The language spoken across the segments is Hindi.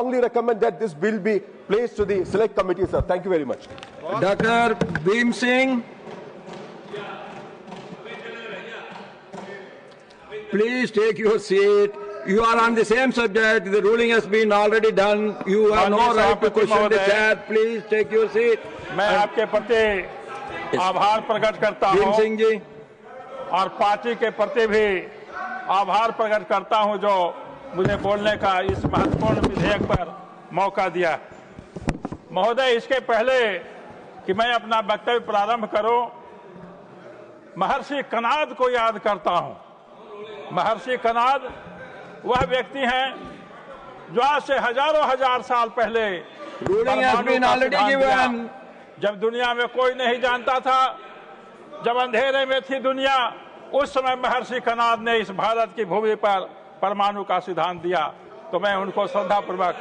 strongly recommend that this bill be placed to the select committee, sir. Thank you very much. Dr. Bhim Singh, please take your seat. You are on the same subject. The ruling has been already done. You have no right to question the chair. Please take your seat. मैं आपके प्रति आभार प्रकट करता हूं। भीम सिंह जी और पार्टी के प्रति भी आभार प्रकट करता हूं जो मुझे बोलने का इस महत्वपूर्ण विधेयक पर मौका दिया। महोदय, इसके पहले कि मैं अपना वक्तव्य प्रारंभ करूं, महर्षि कनाद को याद करता हूं। महर्षि कनाद वह व्यक्ति हैं जो आज से हजारों हजार साल पहले जब दुनिया में कोई नहीं जानता था, जब अंधेरे में थी दुनिया, उस समय महर्षि कनाद ने इस भारत की भूमि पर परमाणु का सिद्धांत दिया। तो मैं उनको श्रद्धापूर्वक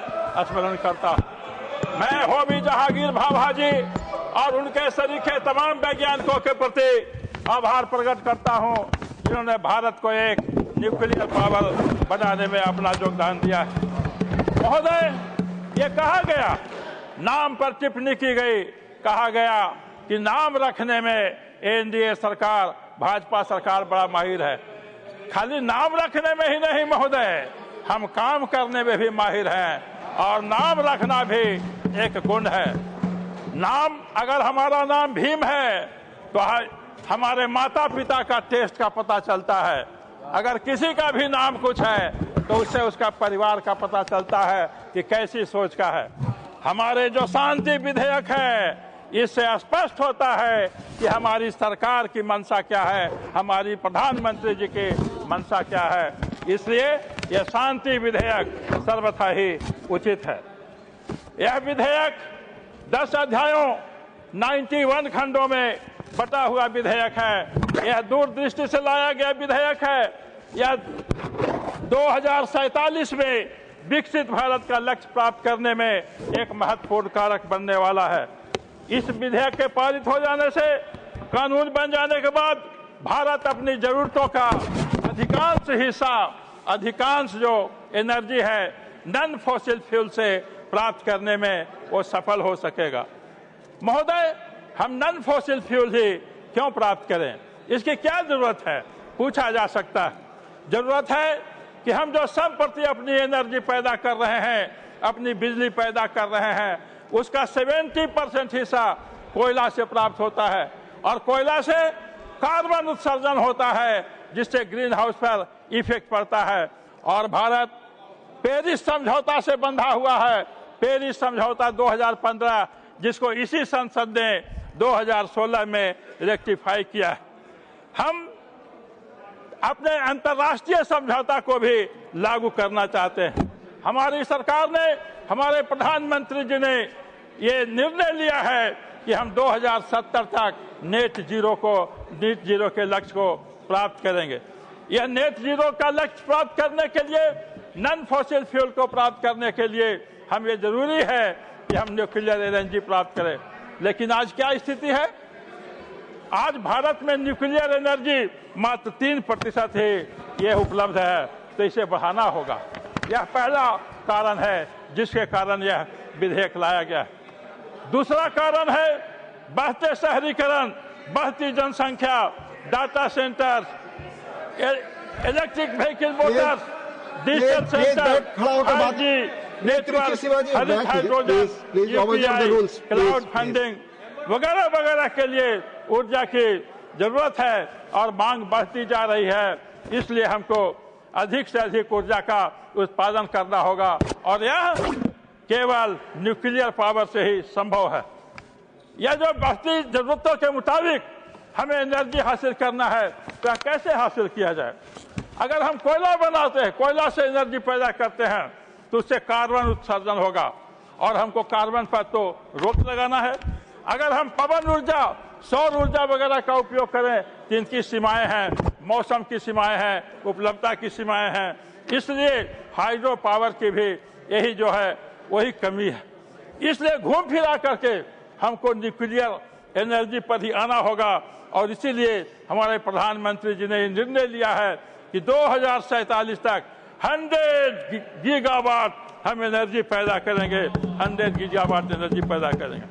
स्मरण करता हूं। मैं होमी जहांगीर भाभा जी और उनके सरीखे तमाम वैज्ञानिकों के प्रति आभार प्रकट करता हूं जिन्होंने भारत को एक न्यूक्लियर पावर बनाने में अपना योगदान दिया है। महोदय, ये कहा गया, नाम पर टिप्पणी की गई, कहा गया कि नाम रखने में एनडीए सरकार, भाजपा सरकार बड़ा माहिर है। खाली नाम रखने में ही नहीं महोदय, हम काम करने में भी माहिर हैं और नाम रखना भी एक गुण है। नाम, अगर हमारा नाम भीम है तो हमारे माता पिता का टेस्ट का पता चलता है। अगर किसी का भी नाम कुछ है तो उससे उसका परिवार का पता चलता है कि कैसी सोच का है। हमारे जो शांति विधेयक है, इससे स्पष्ट होता है कि हमारी सरकार की मंशा क्या है, हमारी प्रधानमंत्री जी की मंशा क्या है। इसलिए यह शांति विधेयक सर्वथा ही उचित है। यह विधेयक 10 अध्यायों 91 खंडों में बटा हुआ विधेयक है। यह दूरदृष्टि से लाया गया विधेयक है। यह 2047 में विकसित भारत का लक्ष्य प्राप्त करने में एक महत्वपूर्ण कारक बनने वाला है। इस विधेयक के पारित हो जाने से, कानून बन जाने के बाद, भारत अपनी जरूरतों का अधिकांश हिस्सा, अधिकांश जो एनर्जी है नॉन फॉसिल फ्यूल से प्राप्त करने में वो सफल हो सकेगा। महोदय, हम नॉन फॉसिल फ्यूल ही क्यों प्राप्त करें, इसकी क्या जरूरत है, पूछा जा सकता है। जरूरत है कि हम जो संप्रति अपनी एनर्जी पैदा कर रहे हैं, अपनी बिजली पैदा कर रहे हैं, उसका 70% हिस्सा कोयला से प्राप्त होता है और कोयला से कार्बन उत्सर्जन होता है जिससे ग्रीन हाउस पर इफेक्ट पड़ता है। और भारत पेरिस समझौता से बंधा हुआ है। पेरिस समझौता 2015, जिसको इसी संसद ने 2016 में रेक्टिफाई किया है। हम अपने अंतर्राष्ट्रीय समझौता को भी लागू करना चाहते हैं। हमारी सरकार ने, हमारे प्रधानमंत्री जी ने ये निर्णय लिया है कि हम 2070 तक नेट जीरो के लक्ष्य को प्राप्त करेंगे। यह नेट जीरो का लक्ष्य प्राप्त करने के लिए, नॉन फॉसिल फ्यूल को प्राप्त करने के लिए हम ये जरूरी है कि हम न्यूक्लियर एनर्जी प्राप्त करें। लेकिन आज क्या स्थिति है? आज भारत में न्यूक्लियर एनर्जी मात्र 3% ही ये उपलब्ध है, तो इसे बढ़ाना होगा। यह पहला कारण है जिसके कारण यह विधेयक लाया गया है। दूसरा कारण है बढ़ते शहरीकरण, बढ़ती जनसंख्या, data centres, electric vehicle Motors, digital centre, 5G network, हरित हाइड्रोजन, यूपीआई, क्लाउड फंडिंग वगैरह वगैरह के लिए ऊर्जा की जरूरत है और मांग बढ़ती जा रही है। इसलिए हमको अधिक से अधिक ऊर्जा का उत्पादन करना होगा और यह केवल न्यूक्लियर पावर से ही संभव है। यह जो बढ़ती जरूरतों के मुताबिक हमें एनर्जी हासिल करना है, तो कैसे हासिल किया जाए? अगर हम कोयला बनाते हैं, कोयला से एनर्जी पैदा करते हैं, तो उससे कार्बन उत्सर्जन होगा और हमको कार्बन पर तो रोक लगाना है। अगर हम पवन ऊर्जा, सौर ऊर्जा वगैरह का उपयोग करें तो इनकी सीमाएं हैं, मौसम की सीमाएं हैं, उपलब्धता की सीमाएं हैं। इसलिए हाइड्रो पावर की भी यही जो है वही कमी है। इसलिए घूम फिरा करके हमको न्यूक्लियर एनर्जी पर ही आना होगा और इसीलिए हमारे प्रधानमंत्री जी ने निर्णय लिया है कि 2047 तक 100 गीगावाट हम एनर्जी पैदा करेंगे, 100 गीगावाट एनर्जी पैदा करेंगे।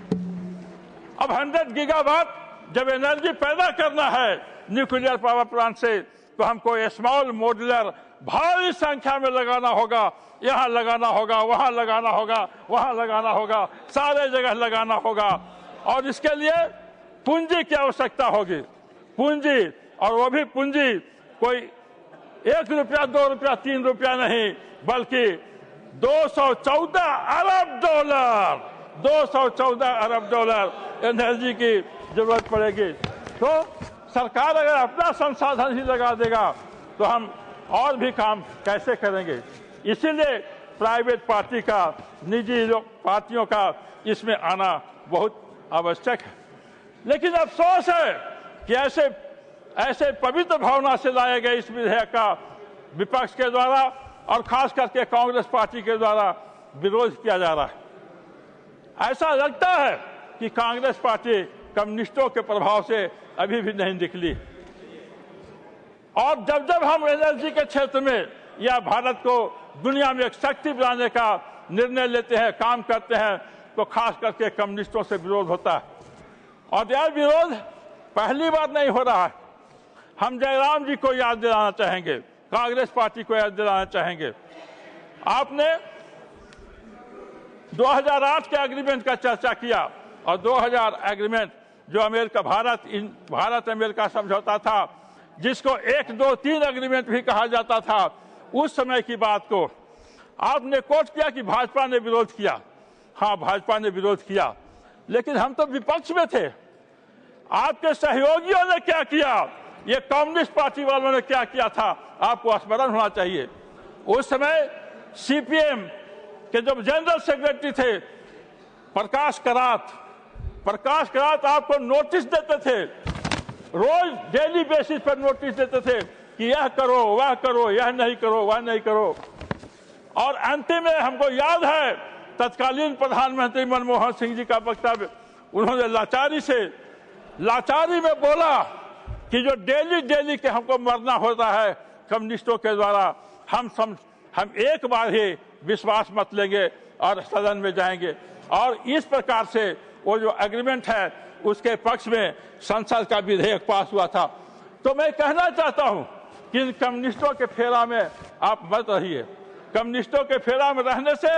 अब 100 गीगावाट जब एनर्जी पैदा करना है न्यूक्लियर पावर प्लांट से, तो हमको स्मॉल मॉड्यूलर भारी संख्या में लगाना होगा। यहाँ लगाना होगा, वहाँ लगाना होगा, वहाँ लगाना होगा, सारे जगह लगाना होगा। और इसके लिए पूंजी की आवश्यकता होगी, पूंजी, और वो भी पूंजी कोई 1 रुपया, 2 रुपया, 3 रुपया नहीं, बल्कि 214 अरब डॉलर, 214 अरब डॉलर एनर्जी की जरूरत पड़ेगी। तो सरकार अगर अपना संसाधन ही लगा देगा तो हम और भी काम कैसे करेंगे? इसीलिए प्राइवेट पार्टी का, निजी पार्टियों का इसमें आना बहुत आवश्यक है। लेकिन अफसोस है कि ऐसे पवित्र भावना से लाए गए इस विधेयक का विपक्ष के द्वारा और खास करके कांग्रेस पार्टी के द्वारा विरोध किया जा रहा है। ऐसा लगता है कि कांग्रेस पार्टी कम्युनिस्टों के प्रभाव से अभी भी नहीं निकली। और जब जब हम एनर्जी के क्षेत्र में या भारत को दुनिया में एक शक्ति बनाने का निर्णय लेते हैं, काम करते हैं, तो खास करके कम्युनिस्टों से विरोध होता है। और यह विरोध पहली बार नहीं हो रहा है। हम जयराम जी को याद दिलाना चाहेंगे, कांग्रेस पार्टी को याद दिलाना चाहेंगे। आपने 2008 के एग्रीमेंट का चर्चा किया, और 2000 एग्रीमेंट जो भारत अमेरिका समझौता था, जिसको 1, 2, 3 एग्रीमेंट भी कहा जाता था, उस समय की बात को आपने कोट किया कि भाजपा ने विरोध किया। हाँ, भाजपा ने विरोध किया, लेकिन हम तो विपक्ष में थे। आपके सहयोगियों ने क्या किया, ये कम्युनिस्ट पार्टी वालों ने क्या किया था, आपको स्मरण होना चाहिए। उस समय सीपीएम के जो जनरल सेक्रेटरी थे प्रकाश करात आपको नोटिस देते थे, रोज डेली बेसिस पर नोटिस देते थे कि यह करो, वह करो, यह नहीं करो, वह नहीं करो। और अंतिम में हमको याद है तत्कालीन प्रधानमंत्री मनमोहन सिंह जी का वक्तव्य, उन्होंने लाचारी में बोला कि जो डेली के हमको मरना होता है कम्युनिस्टों के द्वारा, हम एक बार ही विश्वास मत लेंगे और सदन में जाएंगे। और इस प्रकार से वो जो एग्रीमेंट है उसके पक्ष में संसद का विधेयक पास हुआ था। तो मैं कहना चाहता हूं कि इन कम्युनिस्टों के फेरा में आप मत रहिए। कम्युनिस्टों के फेरा में रहने से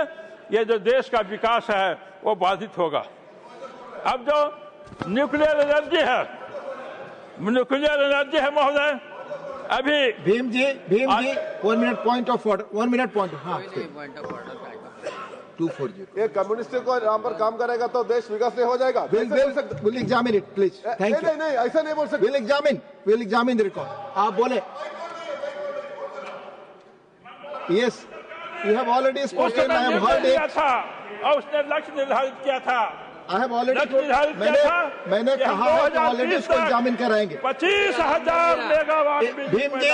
ये जो देश का विकास है वो बाधित होगा। अब जो न्यूक्लियर एनर्जी है महोदय, अभी Bhim ji 1 minute point of order, 1 minute point. हाँ, 240 ये कम्युनिस्ट को नाम पर काम करेगा तो देश विकास नहीं हो जाएगा। We'll examine it, please. Thank you. नहीं, ऐसा नहीं बोल सकते। We'll examine the record. आप बोले। Yes, you have already spoken. I have heard it. और उसने लक्ष्य निर्धारित किया था। I have already मैंने कहा है कि ऑलरेडी इसको एग्जामिन कराएंगे। 25,000 megawatt Bhim ji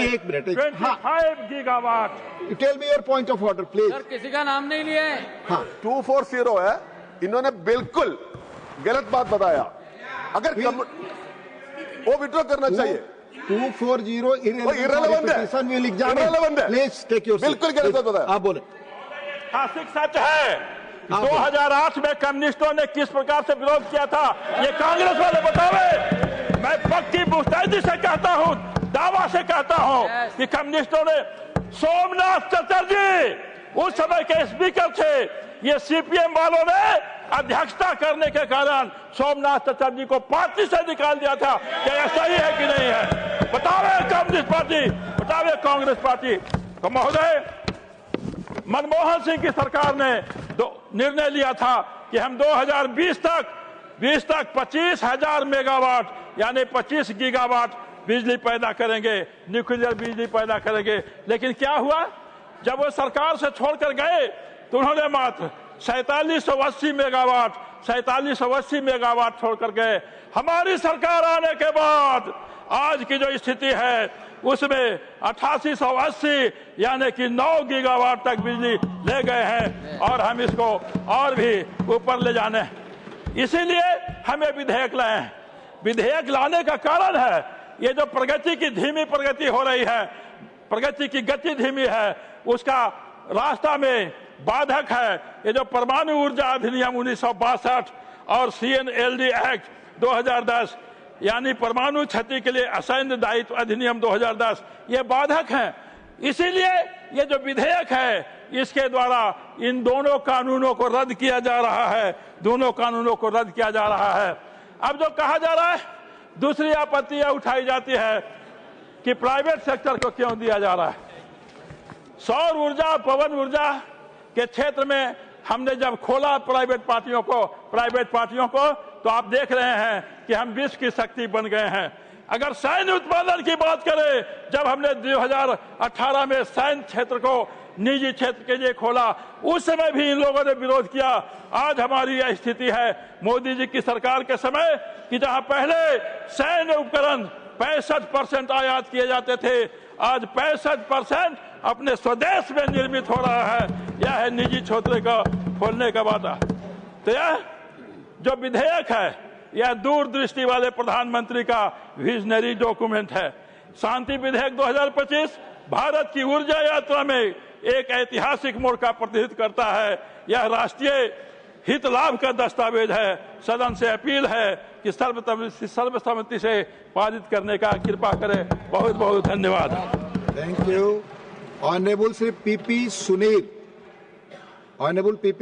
1 minute. 25 gigawatt. You tell me your point of order, please. Sir, किसी का नाम नहीं लिया है। हाँ, 240 है, इन्होंने बिल्कुल गलत बात बताया। अगर वो विड्रॉ करना चाहिए। 240 irrelevant है। Please take your seat. बिल्कुल गलत बात बताया। आप बोले। ऐतिहासिक सच है। 2008 में कम्युनिस्टों ने किस प्रकार से विरोध किया था, ये कांग्रेस वाले बतावे। मैं पक्की मुस्तैदी से कहता हूँ, दावा से कहता हूँ कि कम्युनिस्टों ने, सोमनाथ चटर्जी उस समय के स्पीकर थे, ये सीपीएम वालों ने अध्यक्षता करने के कारण सोमनाथ चटर्जी को पार्टी से निकाल दिया था। क्या यह सही है कि नहीं है? बतावे कम्युनिस्ट पार्टी, बतावे कांग्रेस पार्टी। तो महोदय, मनमोहन सिंह की सरकार ने निर्णय लिया था कि हम 2020 तक 25,000 मेगावाट यानी 25 गीगावाट बिजली पैदा करेंगे, न्यूक्लियर बिजली पैदा करेंगे। लेकिन क्या हुआ, जब वो सरकार से छोड़कर गए तो उन्होंने मात्र 4780 मेगावाट छोड़कर गए। हमारी सरकार आने के बाद आज की जो स्थिति है उसमें 8880 यानी कि 9 गीगावाट तक बिजली ले गए हैं, और हम इसको और भी ऊपर ले जाने हैं। इसीलिए हमें विधेयक लाए हैं। विधेयक लाने का कारण है ये जो प्रगति की धीमी प्रगति हो रही है, प्रगति की गति धीमी है, उसका रास्ता में बाधक है। ये जो परमाणु ऊर्जा अधिनियम 1962 और CNLD एक्ट 2010 यानी परमाणु क्षति के लिए असैन्य दायित्व अधिनियम 2010 ये बाधक हैं। इसीलिए ये जो विधेयक है इसके द्वारा इन दोनों कानूनों को रद्द किया जा रहा है, दोनों कानूनों को रद्द किया जा रहा है। अब जो कहा जा रहा है, दूसरी आपत्ति यह उठाई जाती है कि प्राइवेट सेक्टर को क्यों दिया जा रहा है। सौर ऊर्जा, पवन ऊर्जा के क्षेत्र में हमने जब खोला प्राइवेट पार्टियों को तो आप देख रहे हैं कि हम विश्व की शक्ति बन गए हैं। अगर सैन्य उत्पादन की बात करें, जब हमने 2018 में सैन्य क्षेत्र को निजी क्षेत्र के लिए खोला, उस समय भी इन लोगों ने विरोध किया। आज हमारी यह स्थिति है मोदी जी की सरकार के समय कि जहां पहले सैन्य उपकरण 65% आयात किए जाते थे, आज 65% अपने स्वदेश में निर्मित हो रहा है। यह है निजी क्षेत्र का खोलने का वादा। तो यह जो विधेयक है यह दूरदृष्टि वाले प्रधानमंत्री का विजनरी डॉक्यूमेंट है। शांति विधेयक 2025 भारत की ऊर्जा यात्रा में एक ऐतिहासिक मोड़ का प्रतिनिधित्व करता है। यह राष्ट्रीय हित लाभ का दस्तावेज है। सदन से अपील है कि सर्वसम्मति से पारित करने का कृपा करें। बहुत बहुत धन्यवाद। Thank you. Honourable Shri PP Sunil, honourable PP